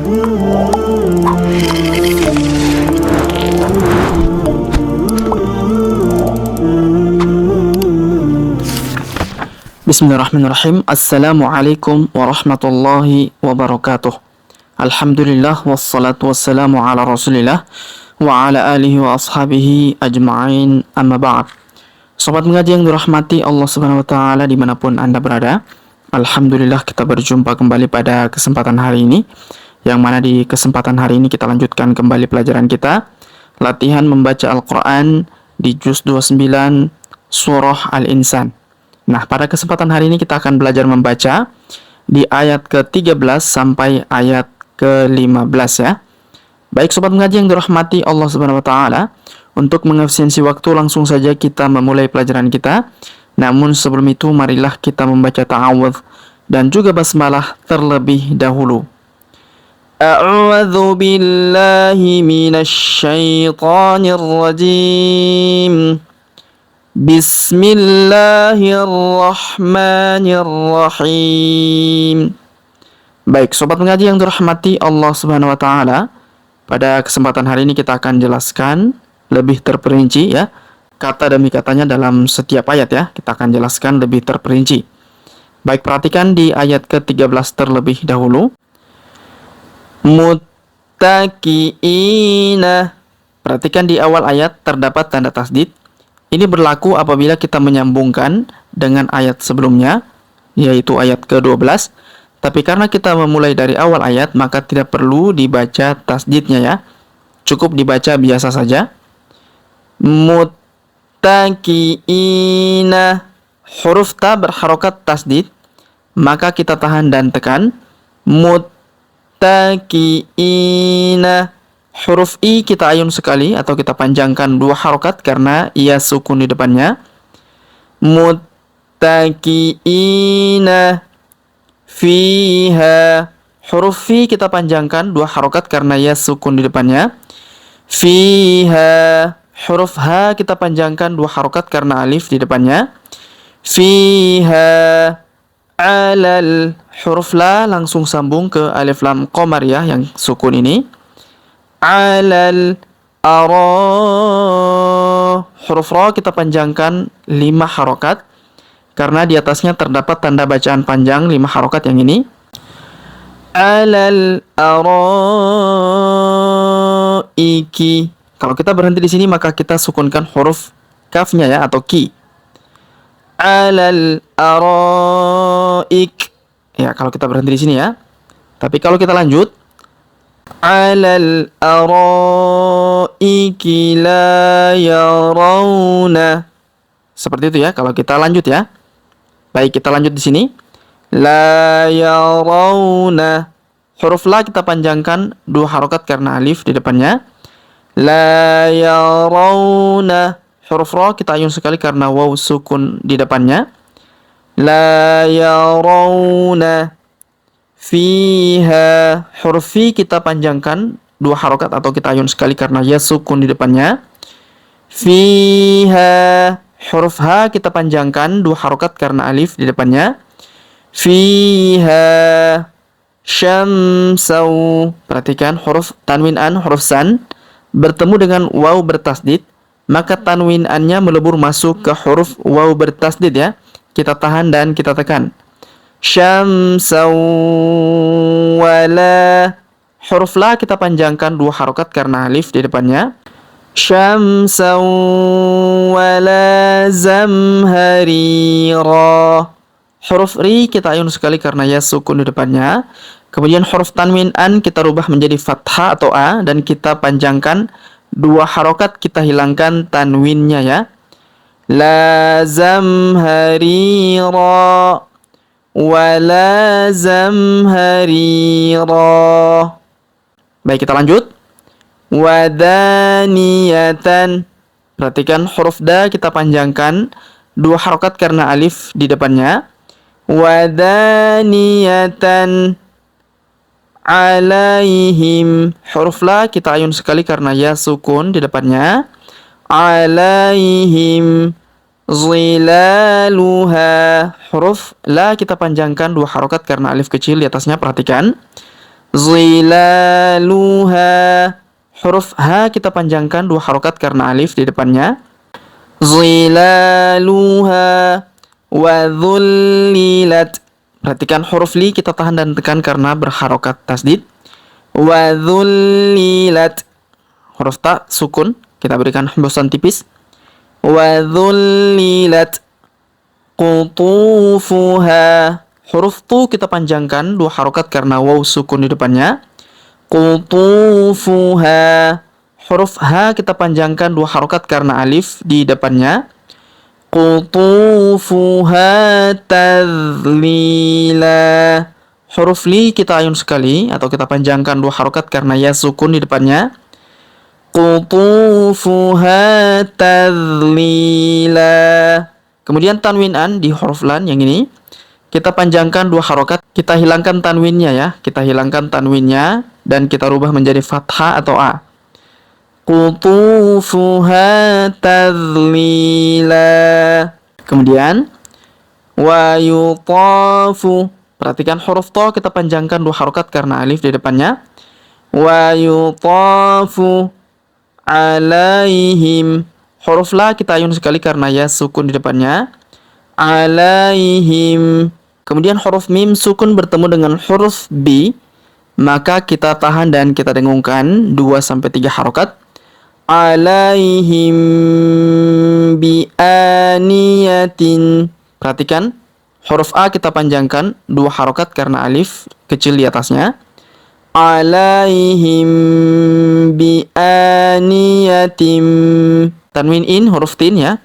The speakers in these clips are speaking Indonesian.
Bismillahirrahmanirrahim. Assalamualaikum warahmatullahi wabarakatuh. Alhamdulillah wassalatu wassalamu ala Rasulillah wa ala alihi wa ashabihi ajma'in, amma ba'd. Sobat mengaji yang dirahmati Allah Subhanahu wa taala dimanapun Anda berada, alhamdulillah kita berjumpa kembali pada kesempatan hari ini, yang mana di kesempatan hari ini kita lanjutkan kembali pelajaran kita, latihan membaca Al-Quran di juz 29 surah Al-Insan. Nah, pada kesempatan hari ini kita akan belajar membaca di ayat ke-13 sampai ayat ke-15 ya. Baik sobat mengaji yang dirahmati Allah Subhanahu wa taala, untuk mengefisiensi waktu langsung saja kita memulai pelajaran kita. Namun sebelum itu marilah kita membaca ta'awudz dan juga basmalah terlebih dahulu. A'udzu billahi minasy syaithanir rajim. Bismillahirrahmanirrahim. Baik, sobat mengaji yang dirahmati Allah Subhanahu wa taala, pada kesempatan hari ini kita akan jelaskan lebih terperinci ya, kata demi katanya dalam setiap ayat ya. Kita akan jelaskan lebih terperinci. Baik, perhatikan di ayat ke-13 terlebih dahulu. Muttaqiina. Perhatikan di awal ayat terdapat tanda tasdid. Ini berlaku apabila kita menyambungkan dengan ayat sebelumnya, yaitu ayat ke-12. Tapi karena kita memulai dari awal ayat, maka tidak perlu dibaca tasdidnya ya. Cukup dibaca biasa saja. Muttaqiina. Huruf ta berharokat tasdid, maka kita tahan dan tekan. Muttaqiina. Huruf I kita ayun sekali atau kita panjangkan 2 harokat karena ia sukun di depannya. Muttaqiina fiha. Huruf Fi kita panjangkan 2 harokat karena ia sukun di depannya. Fiha. Huruf H kita panjangkan 2 harokat karena alif di depannya. Fiha. Alal. Huruf La langsung sambung ke alif lam qamariyah yang sukun ini. Alal ara. Huruf Ra kita panjangkan 5 harokat karena di atasnya terdapat tanda bacaan panjang 5 harokat yang ini. Alal araiki. Kalau kita berhenti di sini maka kita sukunkan huruf kafnya ya, atau ki. Alal araik. Ya, kalau kita berhenti di sini ya. Tapi kalau kita lanjut, alal araiki la yarawna. Seperti itu ya kalau kita lanjut ya. Baik, kita lanjut di sini. La yarawna. Huruf La kita panjangkan 2 harokat karena alif di depannya. La yarawna. Huruf Ra kita ayun sekali karena waw sukun di depannya. La yarawna fiha. Huruf Fi kita panjangkan 2 harokat atau kita ayun sekali karena ya sukun di depannya. Fiha. Huruf H kita panjangkan 2 harokat karena alif di depannya. Fiha syamsau. Perhatikan huruf tanwin an, huruf san bertemu dengan waw bertasdid, maka tanwin an-nya melebur masuk ke huruf waw bertasdid ya. Kita tahan dan kita tekan. Syamsau wala. Huruf La kita panjangkan 2 harokat karena alif di depannya. Syamsau wala zamharira. Huruf Ri kita ayun sekali karena ya sukun di depannya. Kemudian huruf tanwin an kita rubah menjadi fathah atau a dan kita panjangkan 2 harokat, kita hilangkan tanwinnya ya. La zamharira wala zamharira. Baik, kita lanjut. Wadaniyatan. Perhatikan huruf da kita panjangkan 2 harokat karena alif di depannya. Wadaniyatan alaihim. Huruf La kita ayun sekali karena ya sukun di depannya. Alaihim zilaluha. Huruf La kita panjangkan 2 harokat karena alif kecil di atasnya. Perhatikan. Zilaluha. Huruf H kita panjangkan 2 harokat karena alif di depannya. Zilaluha wa dhullilat. Perhatikan huruf li kita tahan dan tekan karena berharokat tasdid. Wa dhullilat. Huruf ta sukun kita berikan hembusan tipis. Wa dhullilat qutufuha. Huruf tu kita panjangkan 2 harokat karena waw sukun di depannya. Qutufuha. Huruf H kita panjangkan 2 harokat karena alif di depannya. Qutufuha tadlila. Huruf li kita ayun sekali atau kita panjangkan 2 harokat karena ya sukun di depannya. Qutufuha tadlila. Kemudian tanwin an di huruf lan yang ini kita panjangkan 2 harokat, kita hilangkan tanwinnya ya, kita hilangkan tanwinnya dan kita rubah menjadi fathah atau a. Qutufuha tadlila. Kemudian wa yutafu. Perhatikan huruf to kita panjangkan 2 harokat karena alif di depannya. Wa yutafu alaihim. Huruf la kita ayun sekali karena ya sukun di depannya. Alaihim. Kemudian huruf mim sukun bertemu dengan huruf b, maka kita tahan dan kita dengungkan 2-3 harokat. Alaihim bianiyatin. Perhatikan huruf a kita panjangkan 2 harokat karena alif kecil di atasnya. Alaihim bianiyatim. Tanwin in huruf tin ya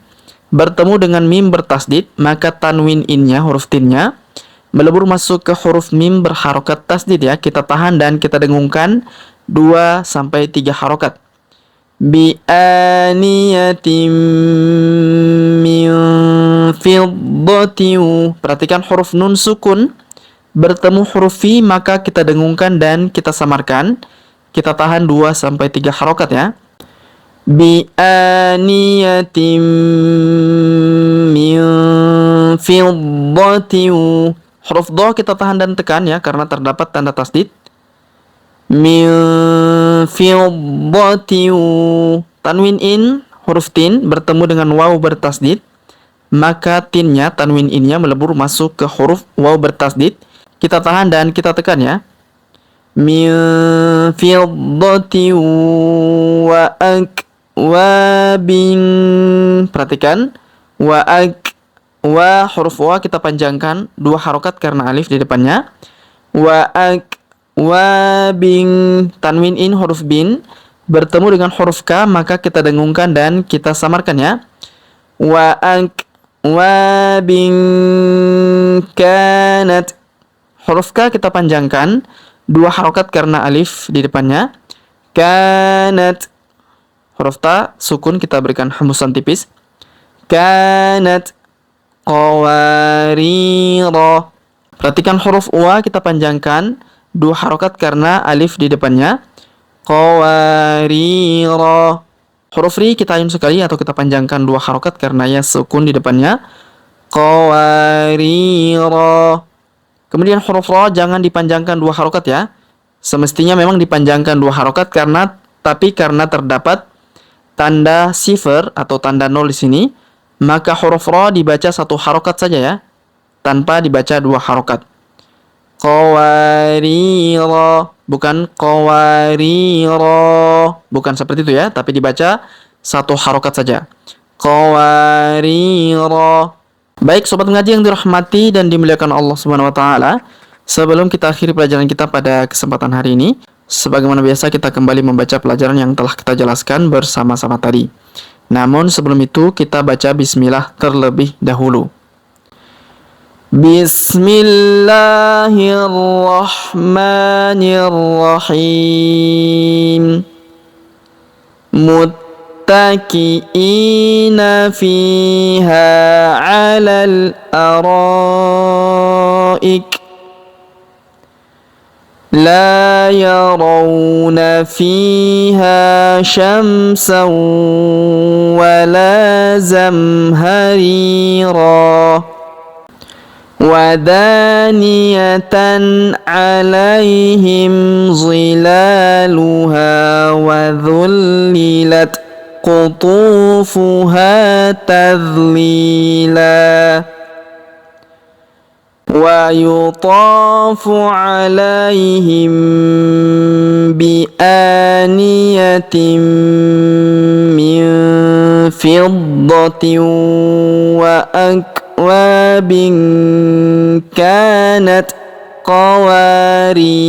bertemu dengan mim bertasdid, maka tanwin innya huruf tinnya melebur masuk ke huruf mim berharokat tasdid ya. Kita tahan dan kita dengungkan 2-3 harokat. Bi'aniyatim min fiddatiu. Perhatikan huruf nun sukun bertemu huruf fi, maka kita dengungkan dan kita samarkan. Kita tahan 2-3 harokat ya. Bi'aniyatim min fiddatiu. Huruf do kita tahan dan tekan ya karena terdapat tanda tasdid. Min fiddatiu. Tanwin in huruf tin bertemu dengan waw bertasdid, maka tinnya tanwin innya melebur masuk ke huruf waw bertasdid. Kita tahan dan kita tekan ya. Min fiddatiu wa akwabin. Perhatikan wa huruf wa kita panjangkan 2 harokat karena alif di depannya. Wa akwabin. Tanwin in huruf bin bertemu dengan huruf ka, maka kita dengungkan dan kita samarkan ya. Wa akwabin kanat. Huruf ka kita panjangkan 2 harokat karena alif di depannya. Kanat. Huruf ta sukun kita berikan hembusan tipis. Kanat qawarira. Perhatikan huruf wa kita panjangkan 2 harokat karena alif di depannya. Qawarira. Huruf ri kita ayun sekali atau kita panjangkan 2 harokat karena ya sukun di depannya. Qawarira. Kemudian huruf ro jangan dipanjangkan 2 harokat ya. Semestinya memang dipanjangkan 2 harokat karena terdapat tanda sifar atau tanda 0 di sini, maka huruf ro dibaca 1 harokat saja ya, tanpa dibaca 2 harokat. Qawarira, bukan qawarira, bukan seperti itu ya, tapi dibaca 1 harokat saja. Qawarira. Baik sobat mengaji yang dirahmati dan dimuliakan Allah Subhanahu wa taala, sebelum kita akhiri pelajaran kita pada kesempatan hari ini, sebagaimana biasa kita kembali membaca pelajaran yang telah kita jelaskan bersama-sama tadi. Namun sebelum itu kita baca bismillah terlebih dahulu. Bismillahirrahmanirrahim. Muttaqiina fiha 'alal araik. لا يرون فيها شمسا ولا زمهريرا ودانية عليهم ظلالها وذللت قطوفها تذليلا ويطاف عليهم بآنية من فضة وأكواب كانت قواريرا.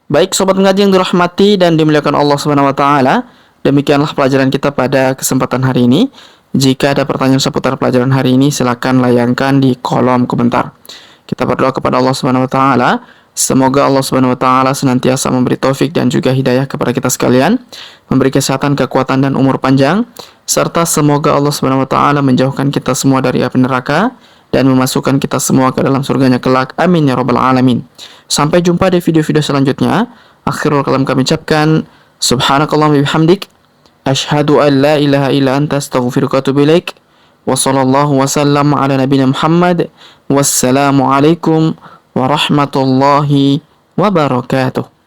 Baik sobat ngaji yang dirahmati dan dimuliakan Allah Subhanahu wa taala, demikianlah pelajaran kita pada kesempatan hari ini. Jika ada pertanyaan seputar pelajaran hari ini, silakan layangkan di kolom komentar. Kita berdoa kepada Allah Subhanahu wa taala, semoga Allah Subhanahu wa taala senantiasa memberi taufik dan juga hidayah kepada kita sekalian, memberi kesehatan, kekuatan dan umur panjang, serta semoga Allah Subhanahu wa taala menjauhkan kita semua dari api neraka dan memasukkan kita semua ke dalam surganya kelak. Amin ya rabbal alamin. Sampai jumpa di video-video selanjutnya. Akhirul kalam kami ucapkan subhanakallahumma bihamdik, asyhadu an la ilaha illa anta, astaghfiruka wa atubu ilaik. Wa sallallahu wasallam ala nabiyina Muhammad. Wassalamu alaikum warahmatullahi wabarakatuh.